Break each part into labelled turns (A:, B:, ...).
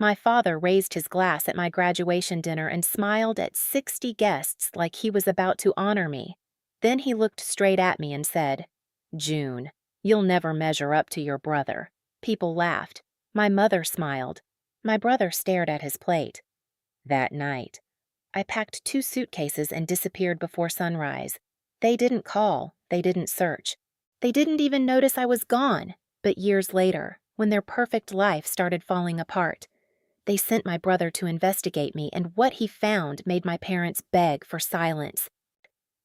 A: My father raised his glass at my graduation dinner and smiled at 60 guests like he was about to honor me. Then he looked straight at me and said, "June, you'll never measure up to your brother." People laughed. My mother smiled. My brother stared at his plate. That night, I packed 2 suitcases and disappeared before sunrise. They didn't call. They didn't search. They didn't even notice I was gone. But years later, when their perfect life started falling apart, they sent my brother to investigate me, and what he found made my parents beg for silence.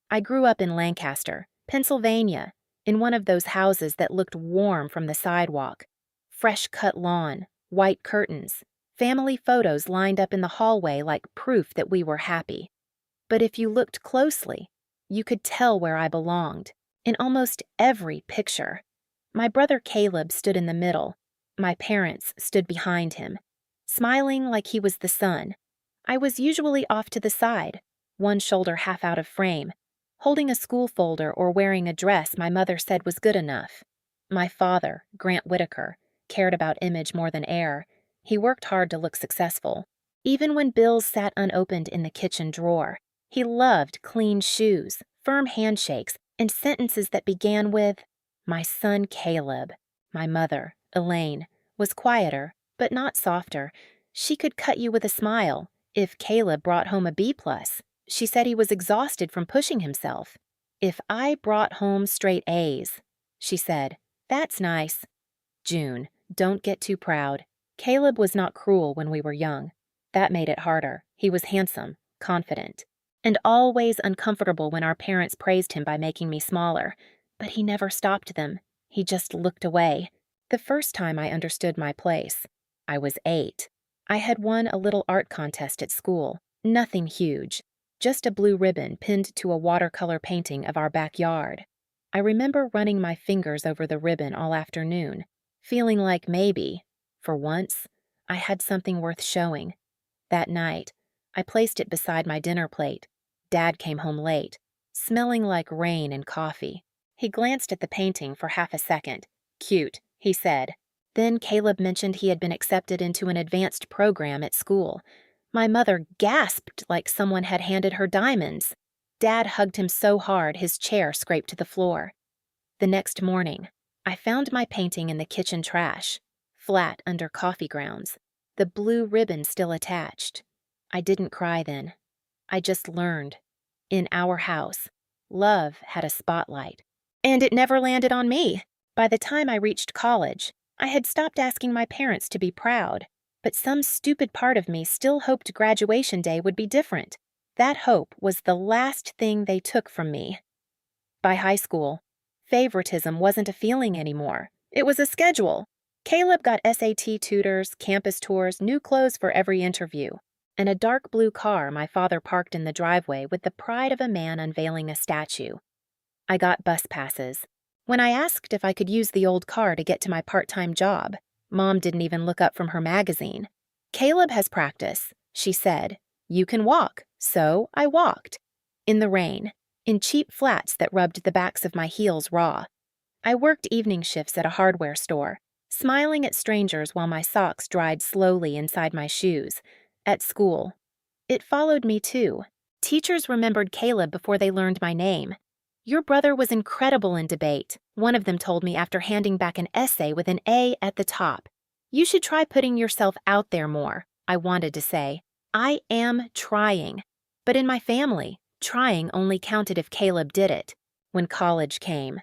A: I grew up in Lancaster, Pennsylvania, in one of those houses that looked warm from the sidewalk. Fresh-cut lawn, white curtains, family photos lined up in the hallway like proof that we were happy. But if you looked closely, you could tell where I belonged. In almost every picture. My brother Caleb stood in the middle. My parents stood behind him, smiling like he was the sun. I was usually off to the side, one shoulder half out of frame, holding a school folder or wearing a dress my mother said was good enough. My father, Grant Whitaker, cared about image more than air. He worked hard to look successful. Even when bills sat unopened in the kitchen drawer, he loved clean shoes, firm handshakes, and sentences that began with, "My son Caleb." My mother, Elaine, was quieter, but not softer. She could cut you with a smile. If Caleb brought home a B+, she said he was exhausted from pushing himself. If I brought home straight A's, she said, "That's nice." June, don't get too proud. Caleb was not cruel when we were young. That made it harder. He was handsome, confident, and always uncomfortable when our parents praised him by making me smaller. But he never stopped them. He just looked away. The first time I understood my place, I was 8. I had won a little art contest at school. Nothing huge. Just a blue ribbon pinned to a watercolor painting of our backyard. I remember running my fingers over the ribbon all afternoon, feeling like maybe, for once, I had something worth showing. That night, I placed it beside my dinner plate. Dad came home late, smelling like rain and coffee. He glanced at the painting for half a second. "Cute," he said. Then Caleb mentioned he had been accepted into an advanced program at school. My mother gasped like someone had handed her diamonds. Dad hugged him so hard his chair scraped to the floor. The next morning, I found my painting in the kitchen trash, flat under coffee grounds, the blue ribbon still attached. I didn't cry then. I just learned. In our house, love had a spotlight. And it never landed on me. By the time I reached college, I had stopped asking my parents to be proud, but some stupid part of me still hoped graduation day would be different. That hope was the last thing they took from me. By high school, favoritism wasn't a feeling anymore. It was a schedule. Caleb got SAT tutors, campus tours, new clothes for every interview, and a dark blue car my father parked in the driveway with the pride of a man unveiling a statue. I got bus passes. When I asked if I could use the old car to get to my part-time job, Mom didn't even look up from her magazine. "Caleb has practice," she said. "You can walk." So I walked. In the rain, in cheap flats that rubbed the backs of my heels raw. I worked evening shifts at a hardware store, smiling at strangers while my socks dried slowly inside my shoes. At school, it followed me too. Teachers remembered Caleb before they learned my name. "Your brother was incredible in debate," one of them told me after handing back an essay with an A at the top. "You should try putting yourself out there more," I wanted to say. I am trying. But in my family, trying only counted if Caleb did it. When college came,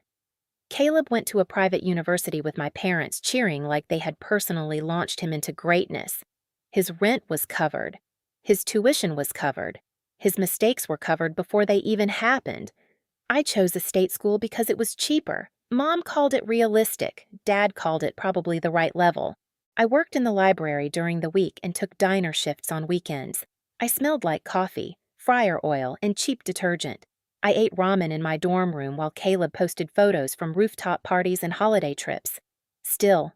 A: Caleb went to a private university with my parents cheering like they had personally launched him into greatness. His rent was covered. His tuition was covered. His mistakes were covered before they even happened. I chose a state school because it was cheaper. Mom called it realistic. Dad called it probably the right level. I worked in the library during the week and took diner shifts on weekends. I smelled like coffee, fryer oil, and cheap detergent. I ate ramen in my dorm room while Caleb posted photos from rooftop parties and holiday trips. Still,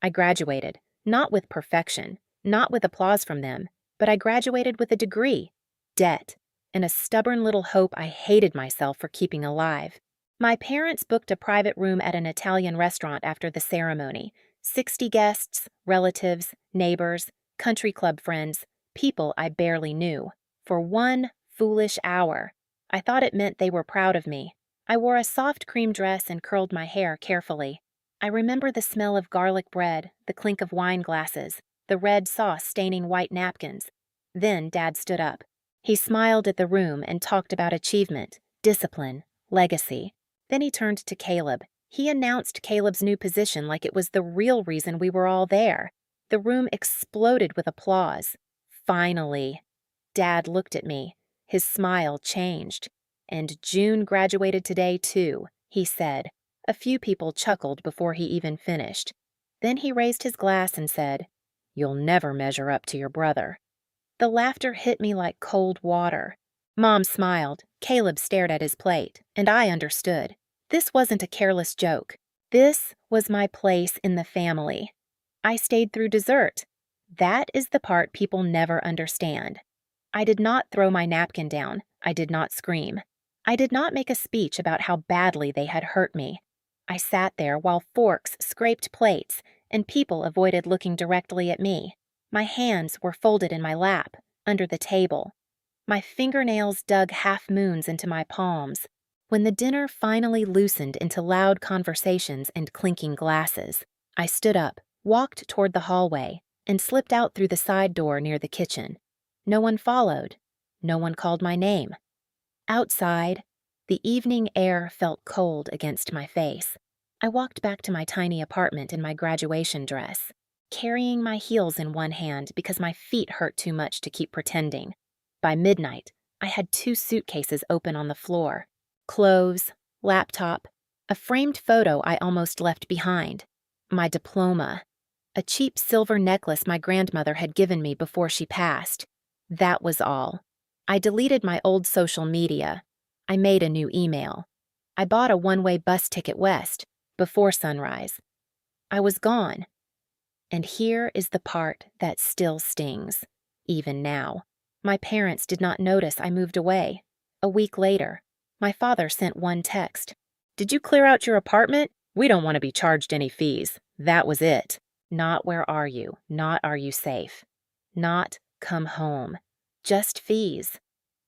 A: I graduated, not with perfection, not with applause from them, but I graduated with a degree, debt, and a stubborn little hope I hated myself for keeping alive. My parents booked a private room at an Italian restaurant after the ceremony. 60 guests, relatives, neighbors, country club friends, people I barely knew. For one foolish hour. I thought it meant they were proud of me. I wore a soft cream dress and curled my hair carefully. I remember the smell of garlic bread, the clink of wine glasses, the red sauce staining white napkins. Then Dad stood up. He smiled at the room and talked about achievement, discipline, legacy. Then he turned to Caleb. He announced Caleb's new position like it was the real reason we were all there. The room exploded with applause. Finally. Dad looked at me. His smile changed. "And June graduated today, too," he said. A few people chuckled before he even finished. Then he raised his glass and said, "You'll never measure up to your brother." The laughter hit me like cold water. Mom smiled, Caleb stared at his plate, and I understood. This wasn't a careless joke. This was my place in the family. I stayed through dessert. That is the part people never understand. I did not throw my napkin down. I did not scream. I did not make a speech about how badly they had hurt me. I sat there while forks scraped plates and people avoided looking directly at me. My hands were folded in my lap, under the table. My fingernails dug half-moons into my palms. When the dinner finally loosened into loud conversations and clinking glasses, I stood up, walked toward the hallway, and slipped out through the side door near the kitchen. No one followed. No one called my name. Outside, the evening air felt cold against my face. I walked back to my tiny apartment in my graduation dress, carrying my heels in one hand because my feet hurt too much to keep pretending. By midnight, I had 2 suitcases open on the floor. Clothes, laptop, a framed photo I almost left behind, my diploma, a cheap silver necklace my grandmother had given me before she passed. That was all. I deleted my old social media. I made a new email. I bought a one-way bus ticket west, before sunrise. I was gone. And here is the part that still stings, even now. My parents did not notice I moved away. A week later, my father sent one text. "Did you clear out your apartment? We don't want to be charged any fees." That was it. Not "where are you?" Not "are you safe?" Not "come home." Just fees.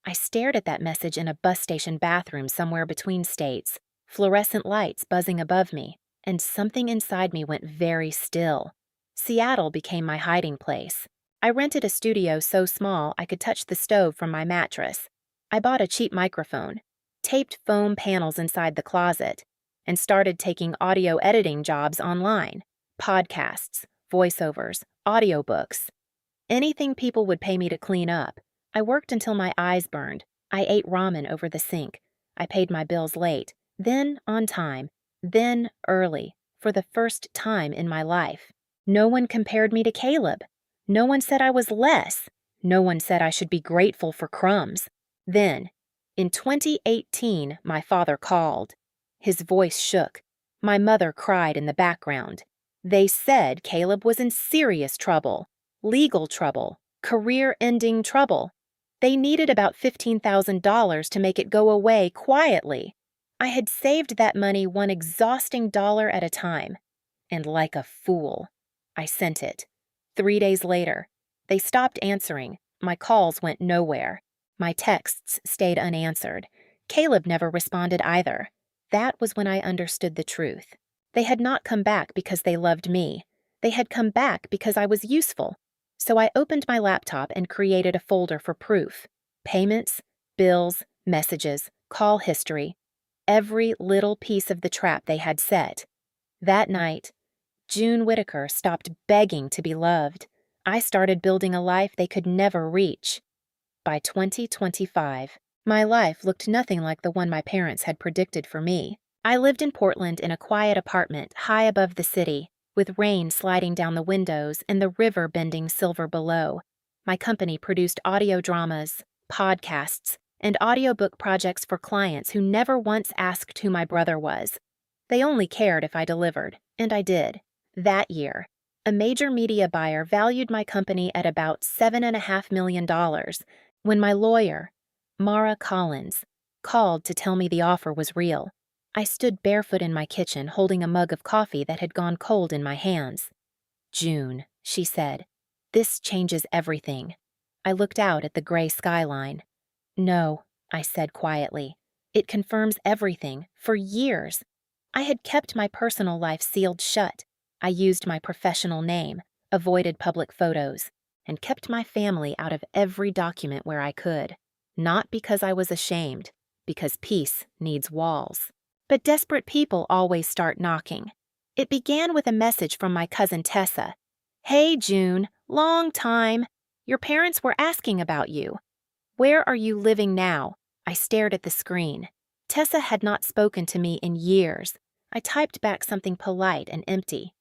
A: I stared at that message in a bus station bathroom somewhere between states, fluorescent lights buzzing above me, and something inside me went very still. Seattle became my hiding place. I rented a studio so small I could touch the stove from my mattress. I bought a cheap microphone, taped foam panels inside the closet, and started taking audio editing jobs online. Podcasts, voiceovers, audiobooks. Anything people would pay me to clean up. I worked until my eyes burned. I ate ramen over the sink. I paid my bills late, then on time, then early, for the first time in my life. No one compared me to Caleb. No one said I was less. No one said I should be grateful for crumbs. Then, in 2018, my father called. His voice shook. My mother cried in the background. They said Caleb was in serious trouble, legal trouble, career-ending trouble. They needed about $15,000 to make it go away quietly. I had saved that money one exhausting dollar at a time. And like a fool, I sent it. 3 days later, they stopped answering. My calls went nowhere. My texts stayed unanswered. Caleb never responded either. That was when I understood the truth. They had not come back because they loved me. They had come back because I was useful. So I opened my laptop and created a folder for proof. Payments, bills, messages, call history. Every little piece of the trap they had set. That night, June Whitaker stopped begging to be loved. I started building a life they could never reach. By 2025, my life looked nothing like the one my parents had predicted for me. I lived in Portland in a quiet apartment high above the city, with rain sliding down the windows and the river bending silver below. My company produced audio dramas, podcasts, and audiobook projects for clients who never once asked who my brother was. They only cared if I delivered, and I did. That year, a major media buyer valued my company at about $7.5 million when my lawyer, Mara Collins, called to tell me the offer was real. I stood barefoot in my kitchen holding a mug of coffee that had gone cold in my hands. "June," she said, This changes everything. I looked out at the gray skyline. No, I said quietly. It confirms everything, for years. I had kept my personal life sealed shut. I used my professional name, avoided public photos, and kept my family out of every document where I could. Not because I was ashamed, because peace needs walls. But desperate people always start knocking. It began with a message from my cousin Tessa. "Hey, June, long time. Your parents were asking about you. Where are you living now?" I stared at the screen. Tessa had not spoken to me in years. I typed back something polite and empty.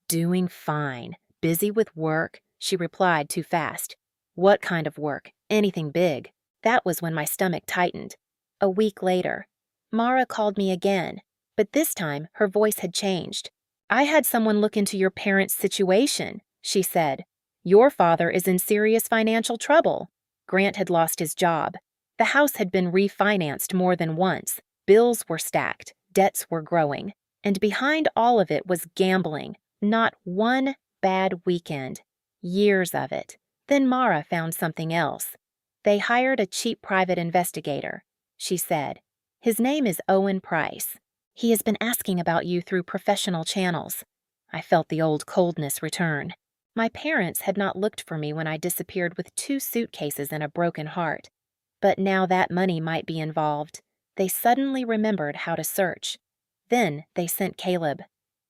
A: "Doing fine. Busy with work," she replied too fast. "What kind of work? Anything big?" That was when my stomach tightened. A week later, Mara called me again, but this time her voice had changed. "I had someone look into your parents' situation," she said. "Your father is in serious financial trouble." Grant had lost his job. The house had been refinanced more than once. Bills were stacked, debts were growing, and behind all of it was gambling. Not one bad weekend. Years of it. Then Mara found something else. "They hired a cheap private investigator," she said. "His name is Owen Price. He has been asking about you through professional channels." I felt the old coldness return. My parents had not looked for me when I disappeared with 2 suitcases and a broken heart. But now that money might be involved. They suddenly remembered how to search. Then they sent Caleb.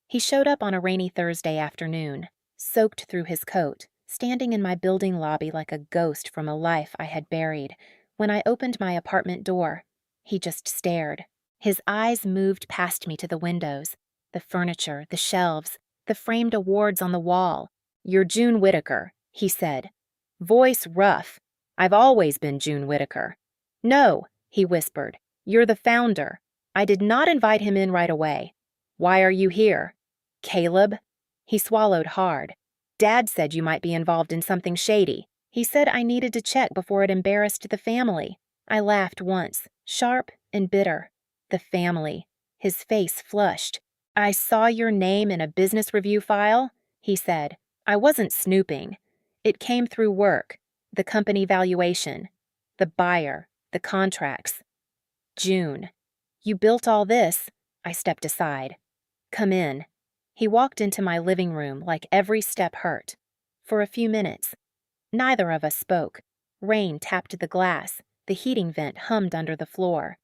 A: He showed up on a rainy Thursday afternoon, soaked through his coat, standing in my building lobby like a ghost from a life I had buried. When I opened my apartment door, he just stared. His eyes moved past me to the windows, the furniture, the shelves, the framed awards on the wall. "You're June Whittaker," he said. Voice rough. "I've always been June Whittaker." "No," he whispered. "You're the founder." I did not invite him in right away. "Why are you here?" "Caleb." He swallowed hard. "Dad said you might be involved in something shady. He said I needed to check before it embarrassed the family." I laughed once, sharp and bitter. The family. His face flushed. "I saw your name in a business review file," he said. "I wasn't snooping. It came through work, the company valuation, the buyer, the contracts." "June, you built all this." I stepped aside. "Come in." He walked into my living room like every step hurt. For a few minutes, neither of us spoke. Rain tapped the glass. The heating vent hummed under the floor.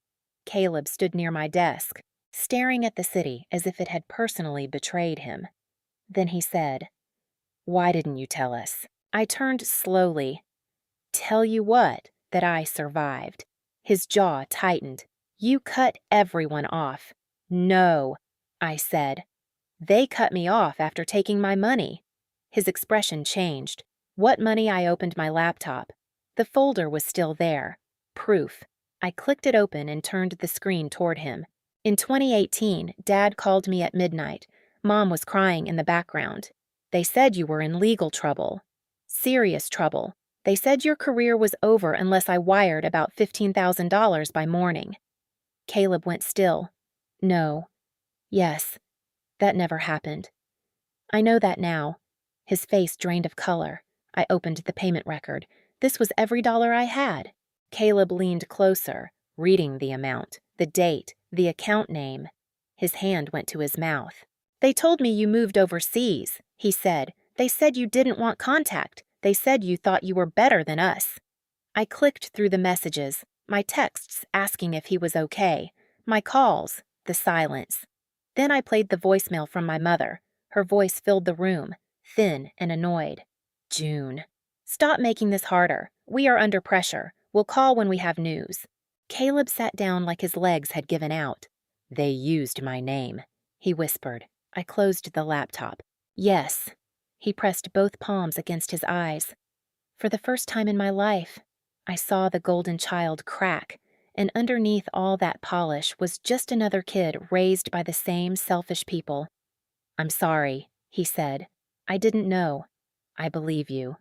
A: Caleb stood near my desk, staring at the city as if it had personally betrayed him. Then he said, "Why didn't you tell us?" I turned slowly. "Tell you what, that I survived." His jaw tightened. "You cut everyone off." "No," I said. "They cut me off after taking my money." His expression changed. "What money?" I opened my laptop. The folder was still there. Proof. I clicked it open and turned the screen toward him. "In 2018, Dad called me at midnight. Mom was crying in the background. They said you were in legal trouble. Serious trouble. They said your career was over unless I wired about $15,000 by morning." Caleb went still. "No. Yes. That never happened." "I know that now." His face drained of color. I opened the payment record. This was every dollar I had. Caleb leaned closer, reading the amount, the date, the account name. His hand went to his mouth. "They told me you moved overseas," he said. "They said you didn't want contact. They said you thought you were better than us." I clicked through the messages, my texts asking if he was okay, my calls, the silence. Then I played the voicemail from my mother. Her voice filled the room, thin and annoyed. "June, stop making this harder. We are under pressure. We'll call when we have news." Caleb sat down like his legs had given out. "They used my name," he whispered. I closed the laptop. "Yes." He pressed both palms against his eyes. For the first time in my life, I saw the golden child crack, and underneath all that polish was just another kid raised by the same selfish people. "I'm sorry," he said. "I didn't know." "I believe you."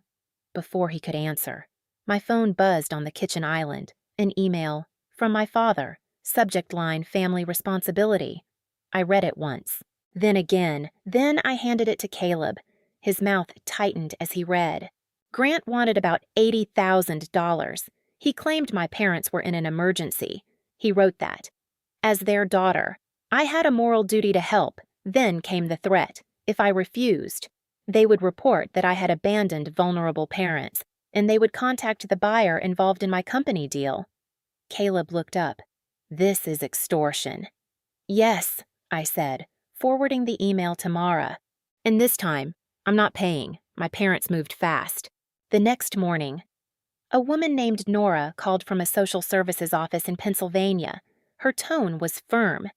A: Before he could answer, my phone buzzed on the kitchen island. An email from my father, subject line family responsibility. I read it once, then again, then I handed it to Caleb. His mouth tightened as he read. Grant wanted about $80,000. He claimed my parents were in an emergency. He wrote that. As their daughter, I had a moral duty to help. Then came the threat. If I refused, they would report that I had abandoned vulnerable parents, and they would contact the buyer involved in my company deal. Caleb looked up. This is extortion. Yes, I said, forwarding the email to Mara. And this time, I'm not paying. My parents moved fast. The next morning, a woman named Nora called from a social services office in Pennsylvania. Her tone was firm.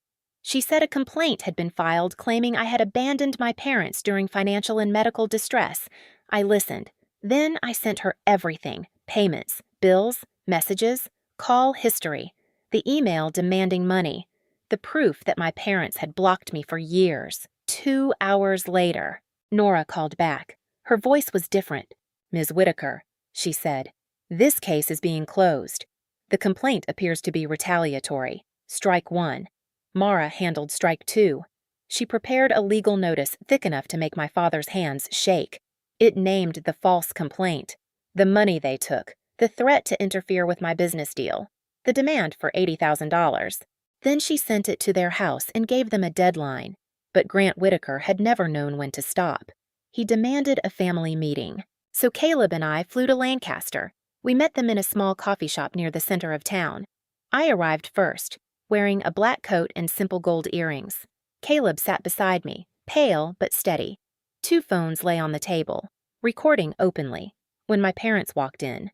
A: She said a complaint had been filed claiming I had abandoned my parents during financial and medical distress. I listened. Then I sent her everything: payments, bills, messages, call history, the email demanding money, the proof that my parents had blocked me for years. 2 hours later, Nora called back. Her voice was different. Ms. Whitaker, she said, this case is being closed. The complaint appears to be retaliatory. Strike 1. Mara handled strike 2. She prepared a legal notice thick enough to make my father's hands shake. It named the false complaint, the money they took, the threat to interfere with my business deal, the demand for $80,000. Then she sent it to their house and gave them a deadline. But Grant Whitaker had never known when to stop. He demanded a family meeting. So Caleb and I flew to Lancaster. We met them in a small coffee shop near the center of town. I arrived first, wearing a black coat and simple gold earrings. Caleb sat beside me, pale but steady. 2 phones lay on the table, recording openly. When my parents walked in,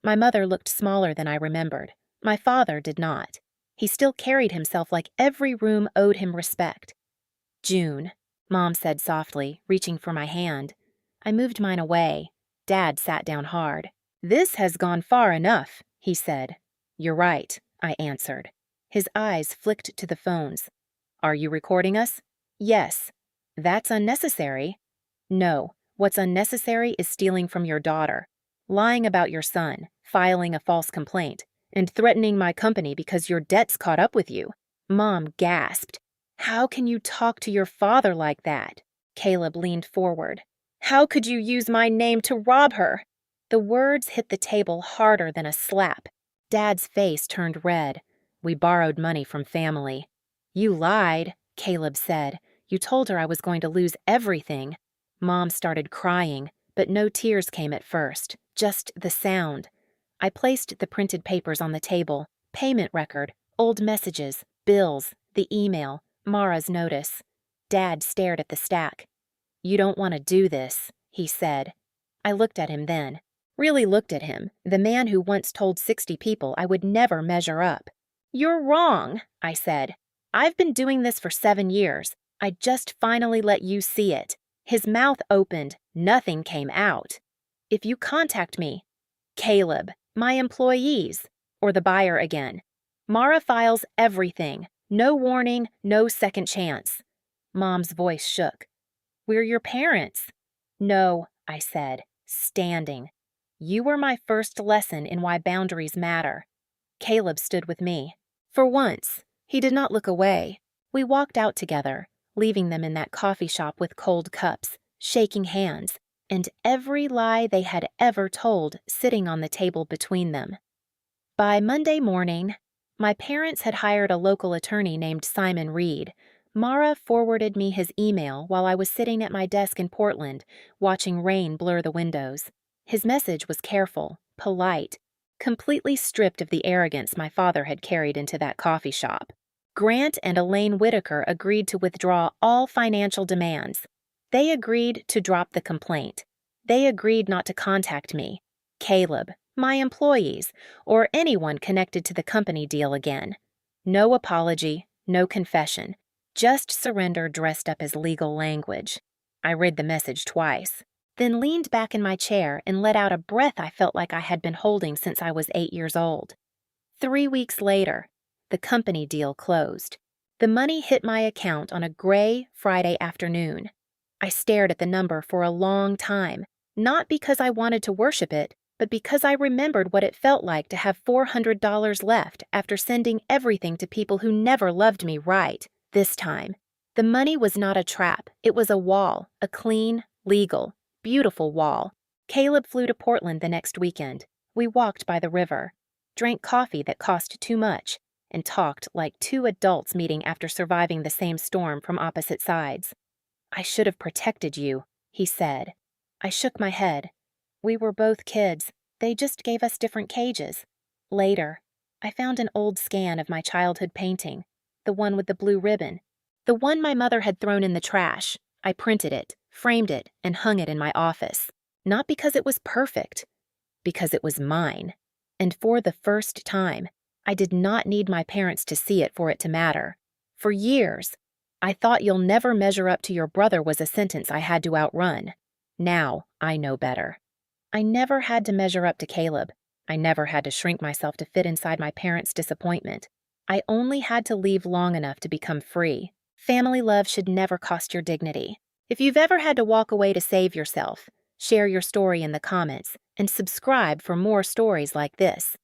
A: my mother looked smaller than I remembered. My father did not. He still carried himself like every room owed him respect. June, Mom said softly, reaching for my hand. I moved mine away. Dad sat down hard. This has gone far enough, he said. You're right, I answered. His eyes flicked to the phones. Are you recording us? Yes. That's unnecessary. No, what's unnecessary is stealing from your daughter, lying about your son, filing a false complaint, and threatening my company because your debt's caught up with you. Mom gasped. How can you talk to your father like that? Caleb leaned forward. How could you use my name to rob her? The words hit the table harder than a slap. Dad's face turned red. We borrowed money from family. You lied, Caleb said. You told her I was going to lose everything. Mom started crying, but no tears came at first, just the sound. I placed the printed papers on the table, payment record, old messages, bills, the email, Mara's notice. Dad stared at the stack. You don't want to do this, he said. I looked at him then. Really looked at him, the man who once told 60 people I would never measure up. You're wrong, I said. I've been doing this for 7 years. I just finally let you see it. His mouth opened. Nothing came out. If you contact me, Caleb, my employees, or the buyer again, Mara files everything. No warning, no second chance. Mom's voice shook. We're your parents. No, I said, standing. You were my first lesson in why boundaries matter. Caleb stood with me. For once, he did not look away. We walked out together, leaving them in that coffee shop with cold cups, shaking hands, and every lie they had ever told sitting on the table between them. By Monday morning, my parents had hired a local attorney named Simon Reed. Mara forwarded me his email while I was sitting at my desk in Portland, watching rain blur the windows. His message was careful, polite, completely stripped of the arrogance my father had carried into that coffee shop. Grant and Elaine Whitaker agreed to withdraw all financial demands. They agreed to drop the complaint. They agreed not to contact me, Caleb, my employees, or anyone connected to the company deal again. No apology, no confession, just surrender dressed up as legal language. I read the message twice, then leaned back in my chair and let out a breath I felt like I had been holding since I was 8 years old. 3 weeks later, the company deal closed. The money hit my account on a gray Friday afternoon. I stared at the number for a long time, not because I wanted to worship it, but because I remembered what it felt like to have $400 left after sending everything to people who never loved me right. This time, the money was not a trap. It was a wall, a clean, legal, beautiful wall. Caleb flew to Portland the next weekend. We walked by the river, drank coffee that cost too much, and talked like two adults meeting after surviving the same storm from opposite sides. "I should have protected you," he said. I shook my head. We were both kids. They just gave us different cages. Later, I found an old scan of my childhood painting, the one with the blue ribbon, the one my mother had thrown in the trash. I printed it, framed it, and hung it in my office. Not because it was perfect, because it was mine. And for the first time, I did not need my parents to see it for it to matter. For years, I thought "you'll never measure up to your brother" was a sentence I had to outrun. Now, I know better. I never had to measure up to Caleb. I never had to shrink myself to fit inside my parents' disappointment. I only had to leave long enough to become free. Family love should never cost your dignity. If you've ever had to walk away to save yourself, share your story in the comments and subscribe for more stories like this.